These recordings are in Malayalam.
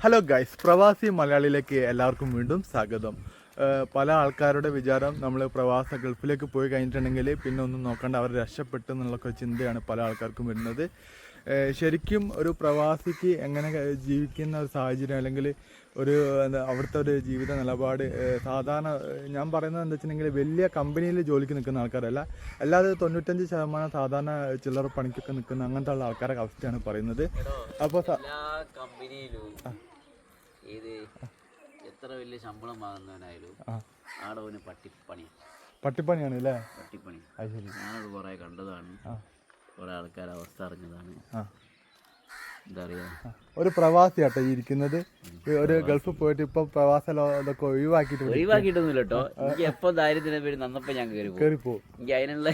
ഹലോ ഗൈസ്, പ്രവാസി മലയാളിയിലേക്ക് എല്ലാവർക്കും വീണ്ടും സ്വാഗതം. പല ആൾക്കാരുടെ വിചാരം നമ്മൾ ഗൾഫിലേക്ക് പോയി കഴിഞ്ഞിട്ടുണ്ടെങ്കിൽ പിന്നെ ഒന്നും നോക്കാണ്ട് അവർ രക്ഷപ്പെട്ടു എന്നുള്ളൊക്കെ ചിന്തയാണ് പല ആൾക്കാർക്കും വരുന്നത്. ശരിക്കും ഒരു പ്രവാസിക്ക് എങ്ങനെ ജീവിക്കുന്ന ഒരു സാഹചര്യം അല്ലെങ്കിൽ ഒരു അവിടുത്തെ ഒരു ജീവിത നിലപാട് സാധാരണ ഞാൻ പറയുന്നത് എന്താ വെച്ചിട്ടുണ്ടെങ്കിൽ വലിയ കമ്പനിയിൽ ജോലിക്ക് നിൽക്കുന്ന ആൾക്കാരല്ല, അല്ലാതെ 95% സാധാരണ ചില്ലറ പണിക്കൊക്കെ നിൽക്കുന്ന അങ്ങനത്തെ ഉള്ള ആൾക്കാരുടെ അവസ്ഥയാണ് പറയുന്നത്. അപ്പോൾ ഇത് എത്ര വലിയ ശമ്പളം വാങ്ങുന്നവനായാലും ആടെ ഒരു പട്ടിപ്പണിയാണ് അല്ലേ? പട്ടിപ്പണി. ഞാനത് കുറെ കണ്ടതാണ്, കുറെ ആൾക്കാരെ അവസ്ഥ അറിഞ്ഞതാണ്. എന്താ പറയാ, ഒരു പ്രവാസി ആട്ടോ ഇരിക്കുന്നത്. ഒരു ഗൾഫിൽ പോയിട്ട് ഇപ്പൊ പ്രവാസ ഇതൊക്കെ ഒഴിവാക്കിയിട്ടൊന്നുമില്ല കേട്ടോ. എനിക്ക് എപ്പോ ദാരിദ്ര്യത്തിന്റെ പേര് നന്നപ്പോ ഞാൻ കയറിപ്പോ. എനിക്ക് അതിനുള്ള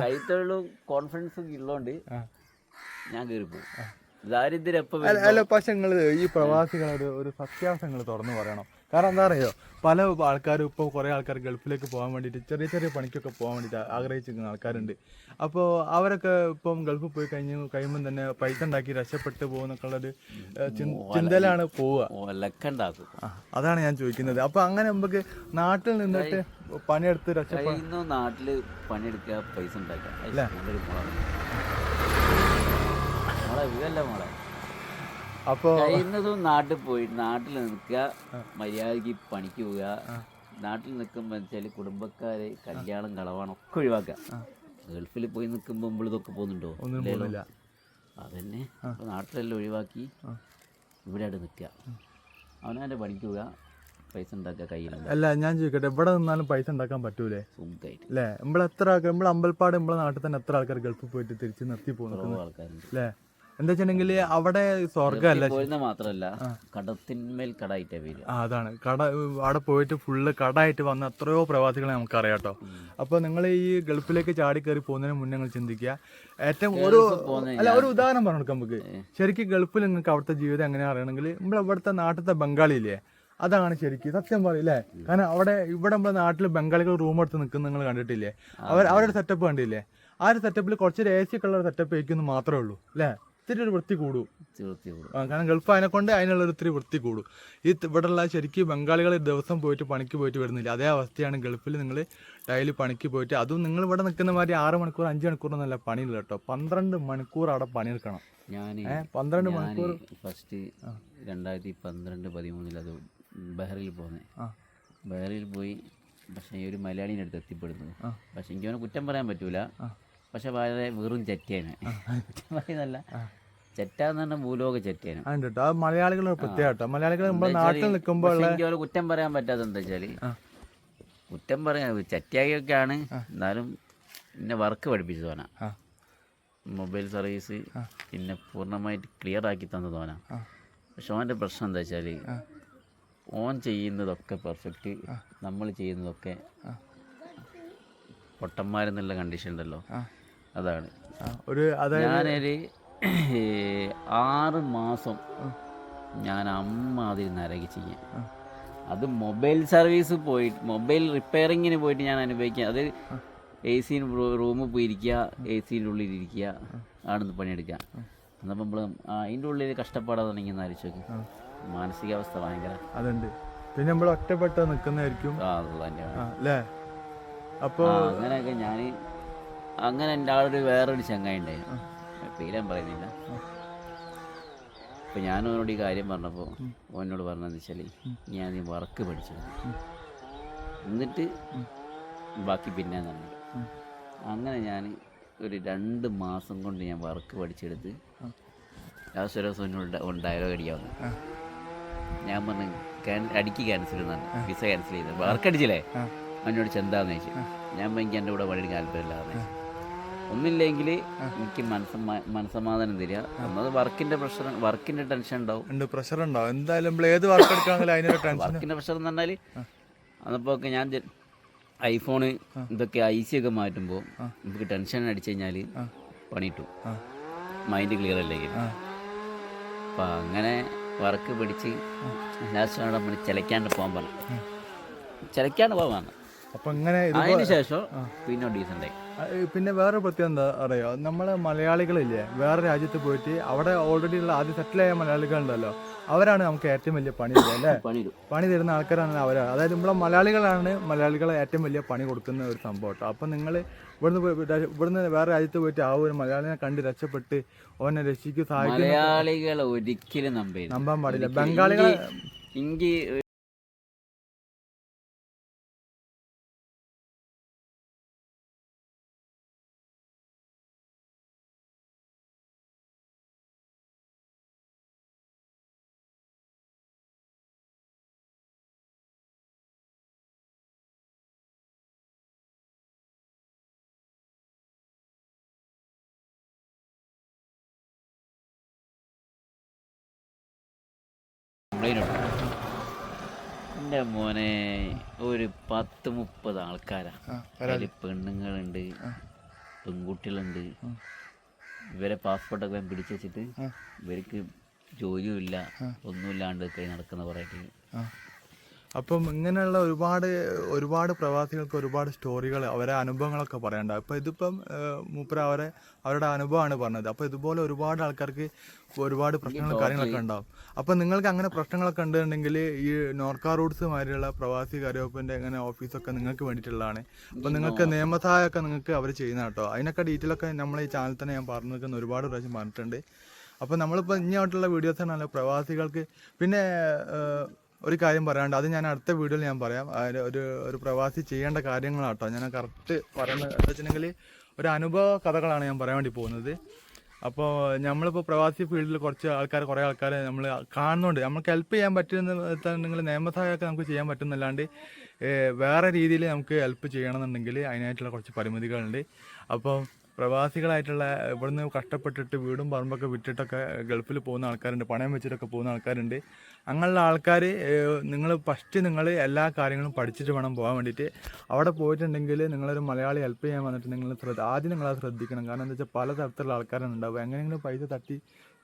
കൈത്തൊഴിലും കോൺഫിഡൻസും ഉള്ളതുകൊണ്ട് ഞാൻ കയറിപ്പോ. ദാരിദ്ര്യം എപ്പോ അല്ല, പക്ഷെ നിങ്ങൾ ഈ പ്രവാസികളൊരു ഒരു സത്യാവസ്ഥകൾ തുറന്നു പറയണം. കാരണം എന്താ പറയുക, പല ആൾക്കാരും ഇപ്പോൾ കുറേ ആൾക്കാർ ഗൾഫിലേക്ക് പോകാൻ വേണ്ടിയിട്ട് ചെറിയ ചെറിയ പണിക്കൊക്കെ പോകാൻ വേണ്ടിയിട്ട് ആഗ്രഹിച്ചിരിക്കുന്ന ആൾക്കാരുണ്ട്. അപ്പോൾ അവരൊക്കെ ഇപ്പം ഗൾഫിൽ പോയി കഴിയുമ്പം തന്നെ പൈസ ഉണ്ടാക്കി രക്ഷപ്പെട്ട് പോകുന്നൊക്കെ ഉള്ളൊരു ചിന്തയിലാണ് പോവുക. അതാണ് ഞാൻ ചോദിക്കുന്നത്. അപ്പോൾ അങ്ങനെ നമുക്ക് നാട്ടിൽ നിന്നിട്ട് പണിയെടുത്ത് രക്ഷപ്പെടുന്നു, നാട്ടിൽ പണിയെടുക്കുക, പൈസ ഉണ്ടാക്കുക അല്ലേ? അപ്പോൾ കഴിയുന്നതും നാട്ടിൽ പോയി നാട്ടിൽ നിൽക്കുക, മര്യാദക്ക് പണിക്ക് പോവുക. നാട്ടിൽ നിൽക്കുമ്പോൾ വെച്ചാൽ കുടുംബക്കാര് കല്യാണം കളവാണ് ഒക്കെ ഒഴിവാക്കുക. ഗൾഫിൽ പോയി നിൽക്കുമ്പോൾ നമ്മൾ ഇതൊക്കെ പോകുന്നുണ്ടോ? അതന്നെ. അപ്പോൾ നാട്ടിലെല്ലാം ഒഴിവാക്കി ഇവിടെ ആയിട്ട് നിൽക്കുക, അവനവൻ്റെ പണിക്ക് പോവുക, പൈസ ഉണ്ടാക്കുക കയ്യിലുണ്ട്. അല്ല, ഞാൻ ചോദിക്കട്ടെ, ഇവിടെ നിന്നാലും പൈസ ഉണ്ടാക്കാൻ പറ്റൂലേ? സുഖമായിട്ട് അല്ലേ? നമ്മളെ അമ്പൽപ്പാട് നമ്മളെ നാട്ടിൽ തന്നെ എത്ര ആൾക്കാർ ഗൾഫിൽ പോയിട്ട് തിരിച്ച് നിർത്തി പോകുന്നു ആൾക്കാരുണ്ട് അല്ലേ? എന്താ വെച്ചിട്ടുണ്ടെങ്കിൽ അവിടെ സ്വർഗ്ഗമല്ല, മാത്രല്ല കടത്തിന്മേൽ കടായിട്ടേ വരും. അതാണ് അവിടെ പോയിട്ട് ഫുള്ള് കടായിട്ട് വന്ന എത്രയോ പ്രവാസികളെ നമുക്കറിയാം കേട്ടോ. അപ്പോൾ നിങ്ങൾ ഈ ഗൾഫിലേക്ക് ചാടി കയറി പോകുന്നതിന് മുന്നേ നിങ്ങൾ ചിന്തിക്കുക. ഏറ്റവും ഒരു ഉദാഹരണം പറഞ്ഞു കൊടുക്കാം നമുക്ക്. ശരിക്കും ഗൾഫിൽ നിങ്ങൾക്ക് അവിടുത്തെ ജീവിതം എങ്ങനെ അറിയണമെങ്കിൽ ഇവിടുത്തെ നാട്ടിലത്തെ ബംഗാളിയില്ലേ, അതാണ് ശരിക്കും സത്യം പറയില്ലേ. കാരണം ഇവിടെ നമ്മുടെ നാട്ടിൽ ബംഗാളികൾ റൂം എടുത്ത് നിൽക്കുന്ന നിങ്ങൾ കണ്ടിട്ടില്ലേ? അവരുടെ സെറ്റപ്പ് കണ്ടില്ലേ? ആ ഒരു സെറ്റപ്പിൽ കുറച്ചൊരു AC ഒക്കെ ഉള്ള സെറ്റപ്പ് ആയിരിക്കും മാത്രമേ ഉള്ളൂ അല്ലേ? ഇത്തിരി ഒരു വൃത്തി കൂടും. കാരണം ഗൾഫ് അതിനെക്കൊണ്ട് അതിനുള്ളൊരു ഇത്തിരി വൃത്തി കൂടും. ഇവിടെയുള്ള ശരിക്കും ബംഗാളികൾ ദിവസം പോയിട്ട് പണിക്ക് പോയിട്ട് വരുന്നില്ല. അതേ അവസ്ഥയാണ് ഗൾഫിൽ. നിങ്ങൾ ഡെയിലി പണിക്ക് പോയിട്ട്, അതും നിങ്ങൾ ഇവിടെ നിൽക്കുന്ന മാതിരി 6 മണിക്കൂർ 5 മണിക്കൂറൊന്നുമല്ല പണിയില്ല കേട്ടോ. 12 മണിക്കൂർ അവിടെ പണിയെടുക്കണം. 12 മണിക്കൂർ. ഫസ്റ്റ് 2012-13 അത് ബഹ്റിൽ പോകുന്നത്. ബഹ്റിൽ പോയി. പക്ഷേ ഈ ഒരു മലയാളീൻ്റെ അടുത്ത് എത്തിപ്പെടുന്നു. പക്ഷെ എനിക്ക് അവനെ കുറ്റം പറയാൻ പറ്റൂല. പക്ഷെ വളരെ വെറും ചെറ്റയാണ്. പറയുന്നല്ല, ചെറ്റാന്ന് പറഞ്ഞാൽ ഭൂലോക ചെറ്റയാണ്. മലയാളികൾ നാട്ടിൽ നിൽക്കുമ്പോൾ എനിക്ക് അവരെ കുറ്റം പറയാൻ പറ്റാത്ത എന്താ വെച്ചാൽ, കുറ്റം പറയാൻ ചെറ്റയൊക്കെയാണ്, എന്നാലും പിന്നെ വർക്ക് പഠിപ്പിച്ചു തോന്നാ. മൊബൈൽ സർവീസ് പിന്നെ പൂർണ്ണമായിട്ട് ക്ലിയർ ആക്കി തന്നു തോന്നാ. പക്ഷെ അവൻ്റെ പ്രശ്നം എന്താ വെച്ചാൽ, ഓൻ ചെയ്യുന്നതൊക്കെ പെർഫെക്റ്റ്, നമ്മൾ ചെയ്യുന്നതൊക്കെ പൊട്ടന്മാരെന്നുള്ള കണ്ടീഷൻ ഉണ്ടല്ലോ, അതാണ്. ഞാനൊരു 6 മാസം ഞാൻ അമ്മാതിരി നരകി ചെയ്യാൻ. അത് മൊബൈൽ സർവീസ് പോയിട്ട്, മൊബൈൽ റിപ്പയറിങ്ങിന് പോയിട്ട് ഞാൻ അനുഭവിക്കുക. അത് AC റൂമിൽ പോയിരിക്കുക, ACൻ്റെ ഉള്ളിൽ ഇരിക്കുക, ആണെന്ന് പണിയെടുക്കുക. എന്നപ്പോൾ നമ്മൾ അതിൻ്റെ ഉള്ളിൽ കഷ്ടപ്പാടാണെങ്കിൽ ആലോചിച്ച് നോക്കി. മാനസികാവസ്ഥ ഭയങ്കര അതുണ്ട്. പിന്നെ നമ്മൾ ഒറ്റപ്പെട്ട് നിൽക്കുന്നതായിരിക്കും അല്ലേ? അപ്പോൾ അങ്ങനെയൊക്കെ ഞാൻ അങ്ങനെ എൻ്റെ ആളൊരു വേറൊരു ചങ്ങായി ഉണ്ടായിരുന്നു, പേരാൻ പറയുന്നില്ല. അപ്പോൾ ഞാനവനോട് ഈ കാര്യം പറഞ്ഞപ്പോൾ ഓനോട് പറഞ്ഞതെന്ന് വെച്ചാൽ, ഞാൻ ഈ വർക്ക് പഠിച്ചത് എന്നിട്ട് ബാക്കി പിന്നെ തന്നെ. അങ്ങനെ ഞാൻ ഒരു 2 മാസം കൊണ്ട് ഞാൻ വർക്ക് പഠിച്ചെടുത്ത് ലാസ്റ്റ് ഒരു ദിവസം എന്നോട് ഡയലോഗ് അടിക്കാവുന്നത്. ഞാൻ പറഞ്ഞു അടിക്ക് ക്യാൻസൽ എന്നാണ്, വിസ ക്യാൻസൽ ചെയ്തത്. വർക്ക് അടിച്ചില്ലേ? അവനോട് ചെന്താന്ന് ചോദിച്ചു. ഞാൻ എനിക്ക് എൻ്റെ കൂടെ പണിയെടുക്കാൻ താല്പര്യമില്ലാന്ന് ചോദിച്ചു. ഒന്നില്ലെങ്കിൽ എനിക്ക് മനസ്സമാധാനം തരിക. ഒന്നത് വർക്കിൻ്റെ പ്രഷർ, വർക്കിൻ്റെ ടെൻഷൻ ഉണ്ടാവും, പ്രഷർ ഉണ്ടാവും എന്തായാലും. ഏത് വർക്ക് എടുക്കുകയാണെങ്കിലും വർക്കിൻ്റെ പ്രഷർ എന്ന് പറഞ്ഞാൽ, അന്നപ്പോൾ ഒക്കെ ഞാൻ ഐഫോണ് ഇതൊക്കെ IC ഒക്കെ മാറ്റുമ്പോൾ നമുക്ക് ടെൻഷൻ അടിച്ചു കഴിഞ്ഞാൽ പണി കിട്ടും, മൈൻഡ് ക്ലിയർ അല്ലെങ്കിൽ. അപ്പം അങ്ങനെ വർക്ക് പിടിച്ച് ലാസ്റ്റ് നമ്മൾ ചിലക്കാണ്ട് പോകാൻ പറഞ്ഞു. ചിലക്കാണ്ട് പോകാൻ പറഞ്ഞു. അപ്പം ഇങ്ങനെ അതിന് ശേഷം പിന്നെ ഡീസൻ്റായി. പിന്നെ വേറെ പ്രത്യേകം എന്താ അറിയോ, നമ്മളെ മലയാളികളില്ലേ വേറെ രാജ്യത്ത് പോയിട്ട് അവിടെ ഓൾറെഡി ഉള്ള ആദ്യം സെറ്റിലായ മലയാളികളുണ്ടല്ലോ, അവരാണ് നമുക്ക് ഏറ്റവും വലിയ പണി തരുക അല്ലേ. പണി തരുന്ന ആൾക്കാരാണ് അവരാണ്. അതായത് നമ്മളെ മലയാളികളെ ഏറ്റവും വലിയ പണി കൊടുക്കുന്ന ഒരു സംഭവം കേട്ടോ. അപ്പം നിങ്ങൾ ഇവിടുന്ന് വേറെ രാജ്യത്ത് പോയിട്ട് ആ ഒരു മലയാളിനെ കണ്ട് രക്ഷപ്പെട്ട് ഓനെ രക്ഷിക്കും സഹായിക്കും. മലയാളികളെ ഒരിക്കലും നമ്പാൻ പാടില്ല. ബംഗാളികളെ എൻ്റെ മോനെ ഒരു 10-30 ആൾക്കാരാ. അതിൽ പെണ്ണുങ്ങളുണ്ട്, പെൺകുട്ടികളുണ്ട്. ഇവരെ പാസ്പോർട്ടൊക്കെ പിടിച്ചു വെച്ചിട്ട് ഇവർക്ക് ജോലിയും ഇല്ല, ഒന്നുമില്ലാണ്ട് കൈ നടക്കുന്ന കുറേ. അപ്പം ഇങ്ങനെയുള്ള ഒരുപാട് പ്രവാസികൾക്ക് ഒരുപാട് സ്റ്റോറികൾ, അവരെ അനുഭവങ്ങളൊക്കെ പറയണ്ടാവും. അപ്പോൾ ഇതിപ്പം മൂപ്പര അവരുടെ അനുഭവമാണ് പറഞ്ഞത്. അപ്പോൾ ഇതുപോലെ ഒരുപാട് ആൾക്കാർക്ക് ഒരുപാട് പ്രശ്നങ്ങളും കാര്യങ്ങളൊക്കെ ഉണ്ടാവും. അപ്പോൾ നിങ്ങൾക്ക് അങ്ങനെ പ്രശ്നങ്ങളൊക്കെ ഉണ്ടെന്നുണ്ടെങ്കിൽ ഈ നോർക്ക റൂട്ട്സ് മാതിരിയുള്ള പ്രവാസി കാര്യവകുപ്പിൻ്റെ അങ്ങനെ ഓഫീസൊക്കെ നിങ്ങൾക്ക് വേണ്ടിയിട്ടുള്ളതാണ്. അപ്പോൾ നിങ്ങൾക്ക് നിയമസഹായമൊക്കെ നിങ്ങൾക്ക് അവർ ചെയ്യുന്ന കേട്ടോ. അതിനൊക്കെ ഡീറ്റെയിലൊക്കെ നമ്മൾ ഈ ചാനൽ തന്നെ ഞാൻ പറഞ്ഞു നിൽക്കുന്ന ഒരുപാട് പ്രാവശ്യം പറഞ്ഞിട്ടുണ്ട്. അപ്പോൾ നമ്മളിപ്പോൾ ഇങ്ങോട്ടുള്ള വീഡിയോസാണല്ലോ പ്രവാസികൾക്ക്. പിന്നെ ഒരു കാര്യം പറയാണ്ട്, അത് ഞാൻ അടുത്ത വീഡിയോയിൽ ഞാൻ പറയാം. ഒരു പ്രവാസി ചെയ്യേണ്ട കാര്യങ്ങളാട്ടോ ഞാൻ കറക്റ്റ് പറയുന്നത്. എന്താ വെച്ചിട്ടുണ്ടെങ്കിൽ ഒരു അനുഭവ കഥകളാണ് ഞാൻ പറയാൻ വേണ്ടി പോകുന്നത്. അപ്പോൾ നമ്മളിപ്പോൾ പ്രവാസി ഫീൽഡിൽ കുറേ ആൾക്കാരെ നമ്മൾ കാണുന്നുണ്ട്. നമുക്ക് ഹെൽപ്പ് ചെയ്യാൻ പറ്റുന്നുണ്ടെങ്കിൽ നിയമസഹായമൊക്കെ നമുക്ക് ചെയ്യാൻ പറ്റുന്നല്ലാണ്ട് വേറെ രീതിയിൽ നമുക്ക് ഹെൽപ്പ് ചെയ്യണമെന്നുണ്ടെങ്കിൽ അതിനായിട്ടുള്ള കുറച്ച് പരിമിതികളുണ്ട്. അപ്പോൾ പ്രവാസികളായിട്ടുള്ള ഇവിടുന്ന് കഷ്ടപ്പെട്ടിട്ട് വീടും പറമ്പൊക്കെ വിറ്റിട്ടൊക്കെ ഗൾഫിൽ പോകുന്ന ആൾക്കാരുണ്ട്, പണയം വെച്ചിട്ടൊക്കെ പോകുന്ന ആൾക്കാരുണ്ട്. അങ്ങനെയുള്ള ആൾക്കാർ നിങ്ങൾ എല്ലാ കാര്യങ്ങളും പഠിച്ചിട്ട് വേണം പോകാൻ വേണ്ടിയിട്ട്. അവിടെ പോയിട്ടുണ്ടെങ്കിൽ നിങ്ങളൊരു മലയാളി ഹെൽപ്പ് ചെയ്യാൻ വന്നിട്ട് ആദ്യം നിങ്ങളത് ശ്രദ്ധിക്കണം. കാരണം എന്താ വെച്ചാൽ പലതരത്തിലുള്ള ആൾക്കാരാണ് ഉണ്ടാവുക. എങ്ങനെയെങ്കിലും പൈസ തട്ടി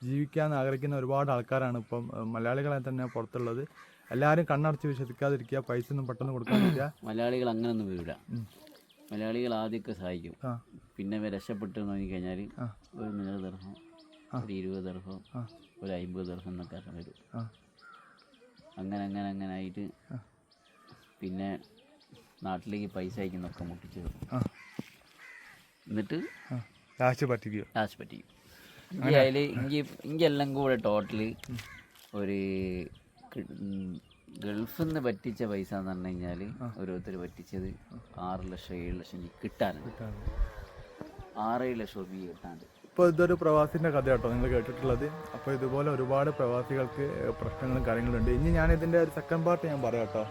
ജീവിക്കാൻ ആഗ്രഹിക്കുന്ന ഒരുപാട് ആൾക്കാരാണ് ഇപ്പം മലയാളികളെ തന്നെ പുറത്തുള്ളത്. എല്ലാവരും കണ്ണടച്ച് വിശ്വസിക്കാതിരിക്കുക, പൈസ ഒന്നും പെട്ടെന്ന് കൊടുക്കാൻ പറ്റുക. മലയാളികൾ അങ്ങനെയൊന്നും വരില്ല. മലയാളികൾ ആദ്യമൊക്കെ സഹായിക്കും, പിന്നെ രക്ഷപ്പെട്ടു നോക്കിക്കഴിഞ്ഞാൽ ഒരു 100 ദിർഹം, ഒരു 20 ദിർഹം, ഒരു 50 ദിർഹം എന്നൊക്കെ വരും. അങ്ങനെ ആയിട്ട് പിന്നെ നാട്ടിലേക്ക് പൈസ അയക്കുന്നൊക്കെ മുട്ടിച്ച് എന്നിട്ട് ലാസ്റ്റ് പറ്റിക്കും. അതിൽ എല്ലാം കൂടെ ടോട്ടല് ഒരു ഗൾഫിൽ നിന്ന് പറ്റിച്ച പൈസ എന്ന് പറഞ്ഞു കഴിഞ്ഞാൽ ഓരോരുത്തർ പറ്റിച്ചത് 6 ലക്ഷം 7 ലക്ഷം കിട്ടാനുണ്ട്. 6-7 ലക്ഷം രൂപ കിട്ടാണ്ട്. ഇപ്പോൾ ഇതൊരു പ്രവാസിൻ്റെ കഥ കേട്ടോ നിങ്ങൾ കേട്ടിട്ടുള്ളത്. അപ്പോൾ ഇതുപോലെ ഒരുപാട് പ്രവാസികൾക്ക് പ്രശ്നങ്ങളും കാര്യങ്ങളുണ്ട്. ഇനി ഞാൻ ഇതിൻ്റെ ഒരു സെക്കൻഡ് പാർട്ട് ഞാൻ പറയാം കേട്ടോ.